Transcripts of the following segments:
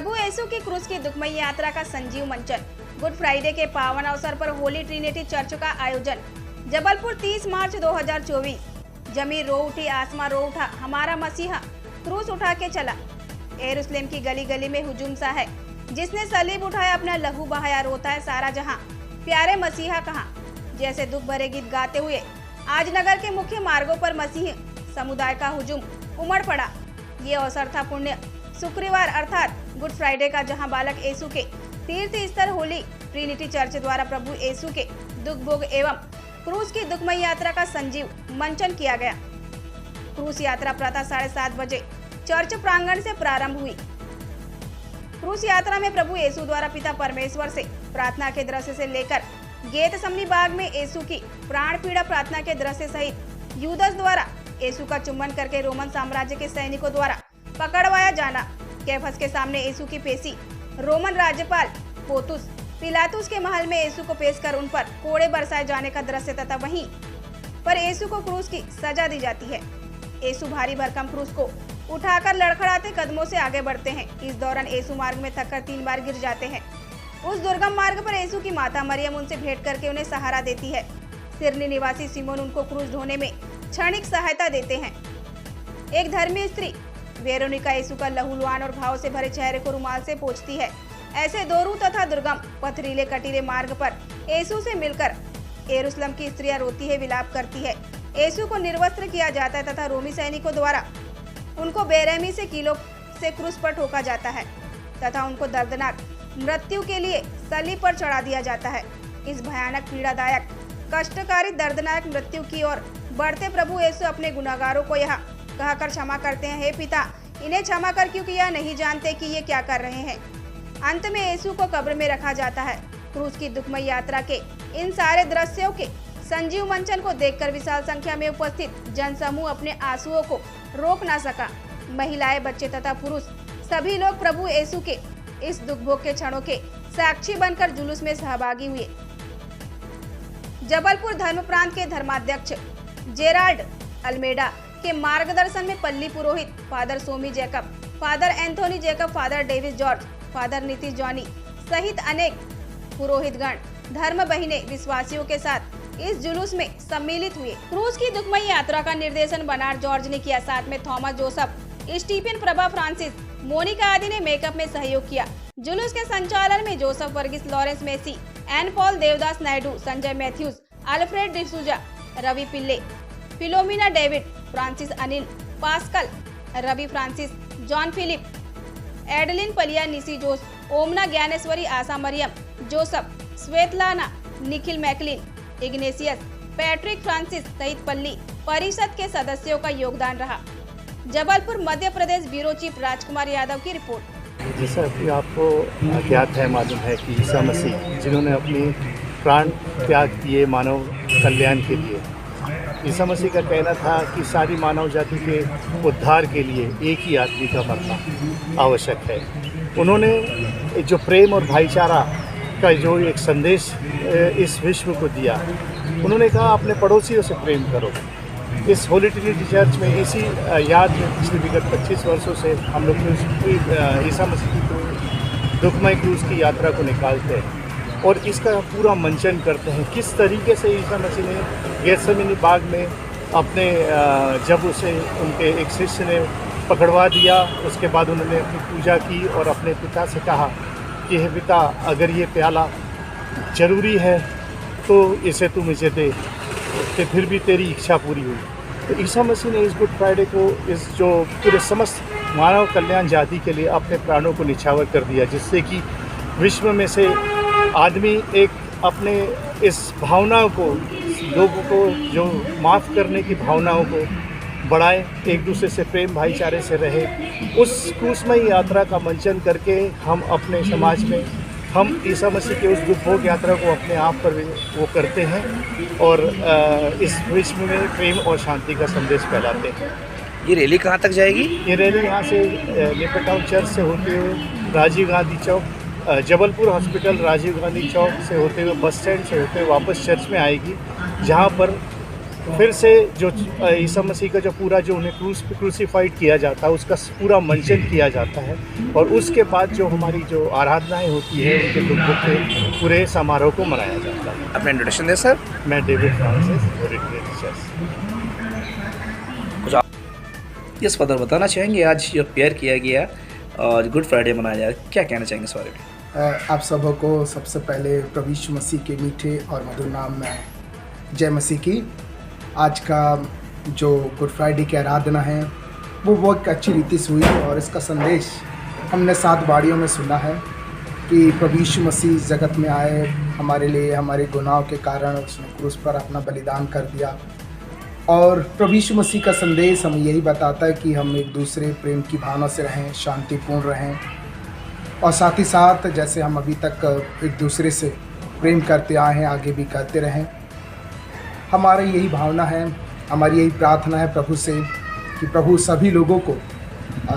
प्रभु यीशु की क्रूस की दुखमयी यात्रा का संजीव मंचन। गुड फ्राइडे के पावन अवसर पर होली ट्रिनिटी चर्च का आयोजन। जबलपुर 30 मार्च 2024। जमीन रो उठी, आसमां रो उठा, हमारा मसीहा क्रूस उठा के चला। यरूशलेम की गली गली में हुजूम सा है, जिसने सलीब उठाया, अपना लहू बहाया, रोता है सारा जहां, प्यारे मसीहा कहाँ। जैसे दुख भरे गीत गाते हुए आज नगर के मुख्य मार्गों पर मसीह समुदाय का हुजूम उमड़ पड़ा। ये अवसर था पुण्य शुक्रवार अर्थात गुड फ्राइडे का, जहां बालक यीशु के तीर्थ स्थल होली ट्रिनिटी चर्च द्वारा प्रभु यीशु के दुख भोग एवं क्रूस की दुखमयी यात्रा का संजीव मंचन किया गया। क्रूस यात्रा प्रातः 7:30 बजे चर्च प्रांगण से प्रारंभ हुई। क्रूस यात्रा में प्रभु यीशु द्वारा पिता परमेश्वर से प्रार्थना के दृश्य से लेकर गेतसमनी बाग में यीशु की प्राण पीड़ा प्रार्थना के दृश्य सहित यूदस द्वारा यीशु का चुम्बन करके रोमन साम्राज्य के सैनिकों द्वारा पकड़वाया जाना, कैफस के सामने यीशु की पेशी, रोमन राज्यपाल पोतुस पिलातुस के महल में यीशु को पेश कर उन पर कोड़े बरसाए जाने का दृश्य तथा वहीं पर यीशु को क्रूस की सजा दी जाती है। यीशु भारी भरकम क्रूस को उठाकर लड़खड़ाते कदमों से आगे बढ़ते हैं। इस दौरान यीशु मार्ग में थककर 3 बार गिर जाते हैं। उस दुर्गम मार्ग पर यीशु की माता मरियम उनसे भेंट करके उन्हें सहारा देती है। सिरनी निवासी सिमोन उनको क्रूस ढोने में क्षणिक सहायता देते हैं। एक धर्मी स्त्री वेरोनिका यीशु का लहूलुहान और घाव से भरे चेहरे को रुमाल से पोंछती है। ऐसे दोरू तथा दुर्गम पथरीले कटीले मार्ग पर यीशु से मिलकर यरूशलेम की स्त्रियां रोती है, विलाप करती है। यीशु को निर्वस्त्र किया जाता है तथा रोमी सैनिकों द्वारा उनको बेरहमी से कीलों से क्रूस पर ठोका जाता है तथा उनको दर्दनाक मृत्यु के लिए सलीब पर चढ़ा दिया जाता है। इस भयानक पीड़ादायक कष्टकारी दर्दनाक मृत्यु की ओर बढ़ते प्रभु यीशु अपने गुनहगारों को यह कहकर क्षमा करते हैं, हे पिता, इन्हें क्षमा कर, क्योंकि यह नहीं जानते कि ये क्या कर रहे हैं। अंत में यीशु को कब्र में रखा जाता है। क्रूस की दुखमयी यात्रा के इन सारे दृश्यों के संजीव मंचन को देखकर विशाल संख्या में उपस्थित जनसमूह अपने आंसुओं को रोक ना सका। महिलाएं, बच्चे तथा पुरुष सभी लोग प्रभु यीशु के इस दुख भोग के क्षणों के साक्षी बनकर जुलूस में सहभागी हुए। जबलपुर धर्म प्रांत के धर्माध्यक्ष जेराल्ड अल्मेडा के मार्गदर्शन में पल्ली पुरोहित father Somi Jacob, father Anthony Jacob, father Davis George, father Nitish Johnny सहित अनेक पुरोहितगण, धर्म बहिने विश्वासियों के साथ इस जुलूस में सम्मिलित हुए। क्रूस की दुखमयी यात्रा का निर्देशन बनार्ड जॉर्ज ने किया। साथ में Thomas Joseph, Stephen, Prabha Francis, Monica आदि ने मेकअप में सहयोग किया। जुलूस के संचालन में Joseph Varghese, Lawrence Massey, Ann Paul, Devdas Naidu, Sanjay Matthews, Alfred D'Souza, Ravi Pillai, Philomena David, Francis Anil, Pascal, Ravi Francis, John Philip, Adeline Paliya, Nisi Jose, Omana Gyaneshwari, Asha Mariam, Joseph, Svetlana, Nikhil McLean, Ignatius, Patrick Francis सहित पल्ली परिषद के सदस्यों का योगदान रहा। जबलपुर मध्य प्रदेश ब्यूरो चीफ राजकुमार यादव की रिपोर्ट। जैसा कि आपको ज्ञात है, मालूम है कि ईसा मसीह जिन्होंने अपनी प्राण त्याग किए मानव कल्याण के लिए, ईसा मसीह का कहना था कि सारी मानव जाति के उद्धार के लिए एक ही आदमी का मरना आवश्यक है। उन्होंने जो प्रेम और भाईचारा का जो एक संदेश इस विश्व को दिया, उन्होंने कहा अपने पड़ोसियों से प्रेम करो। इस होली ट्रिनिटी चर्च में इसी याद में पिछले विगत 25 वर्षों से हम लोग ईसा मसीह की दुखमय क्रूस की यात्रा को निकालते हैं और इसका पूरा मंचन करते हैं। किस तरीके से ईसा मसीह ने गेतसेमनी बाग में अपने जब उसे उनके एक शिष्य ने पकड़वा दिया, उसके बाद उन्होंने अपनी पूजा की और अपने पिता से कहा कि हे पिता, अगर ये प्याला ज़रूरी है तो इसे तू मुझे दे, कि फिर भी तेरी इच्छा पूरी हुई। तो ईसा मसीह ने इस गुड फ्राइडे को इस जो पूरे समस्त मानव कल्याण जाति के लिए अपने प्राणों को निछावर कर दिया, जिससे कि विश्व में से आदमी एक अपने इस भावनाओं को, लोगों को जो माफ़ करने की भावनाओं को बढ़ाए, एक दूसरे से प्रेम भाईचारे से रहे। उस क्रूसमयी यात्रा का मंचन करके हम अपने समाज में हम ईसा मसीह के उस दुख भोग यात्रा को अपने आप पर वो करते हैं और इस विश्व में प्रेम और शांति का संदेश फैलाते हैं। ये रैली कहाँ तक जाएगी? ये रैली यहाँ से लेपर टाउन चर्च से होते हुए राजीव गांधी चौक, जबलपुर हॉस्पिटल, राजीव गांधी चौक से होते हुए बस स्टैंड से होते हुए वापस चर्च में आएगी, जहाँ पर फिर से जो ईसा मसीह का जो पूरा जो उन्हें क्रूसीफाइड किया जाता है उसका पूरा मंचन किया जाता है, और उसके बाद जो हमारी जो आराधनाएं होती है उनके दुख के पूरे समारोह को मनाया जाता है। अपना इंट्रोडक्शन दे सर। मैं David Francis, original church. Yes father, बताना चाहेंगे आज जो प्रेयर किया गया और गुड फ्राइडे मनाया जा रहा है, क्या कहना चाहेंगे इस बारे में? आप सबों को सबसे पहले प्रभु यीशु मसीह के मीठे और मधुर नाम में जय मसीह की। आज का जो गुड फ्राइडे की आराधना है वो बहुत अच्छी रीति से हुई, और इसका संदेश हमने 7 बाड़ियों में सुना है कि प्रभु यीशु मसीह जगत में आए हमारे लिए, हमारे गुनाहों के कारण उसने क्रूस पर अपना बलिदान कर दिया। और प्रभु यीशु मसीह का संदेश हमें यही बताता है कि हम एक दूसरे प्रेम की भावना से रहें, शांतिपूर्ण रहें, और साथ ही साथ जैसे हम अभी तक एक दूसरे से प्रेम करते आए हैं आगे भी करते रहें। हमारी यही भावना है, हमारी यही प्रार्थना है प्रभु से कि प्रभु सभी लोगों को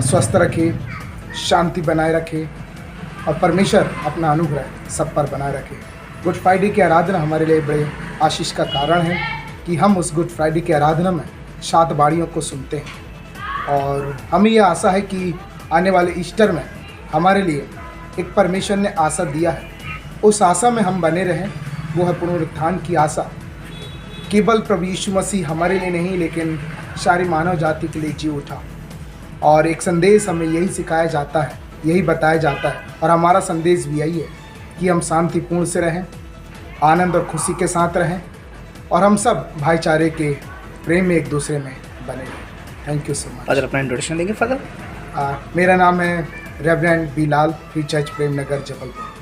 स्वस्थ रखे, शांति बनाए रखे, और परमेश्वर अपना अनुग्रह सब पर बनाए रखे। गुड फ्राइडे की आराधना हमारे लिए बड़े आशीष का कारण है कि हम उस गुड फ्राइडे की आराधना में 7 बाड़ियों को सुनते हैं, और हमें यह आशा है कि आने वाले ईस्टर में हमारे लिए एक परमेश्वर ने आशा दिया है, उस आशा में हम बने रहें। वो है पुनरुत्थान की आशा। केवल प्रभु यीशु मसीह हमारे लिए नहीं लेकिन सारी मानव जाति के लिए जी उठा, और एक संदेश हमें यही सिखाया जाता है, यही बताया जाता है, और हमारा संदेश भी यही है कि हम शांतिपूर्ण से रहें, आनंद और खुशी के साथ रहें, और हम सब भाईचारे के प्रेम में एक दूसरे में बने रहें। Thank you so much. अगर अपना इंट्रोडक्शन देंगे फादर। मेरा नाम है रेवरेंड बी लाल, फ्री चर्च प्रेम नगर, जबलपुर।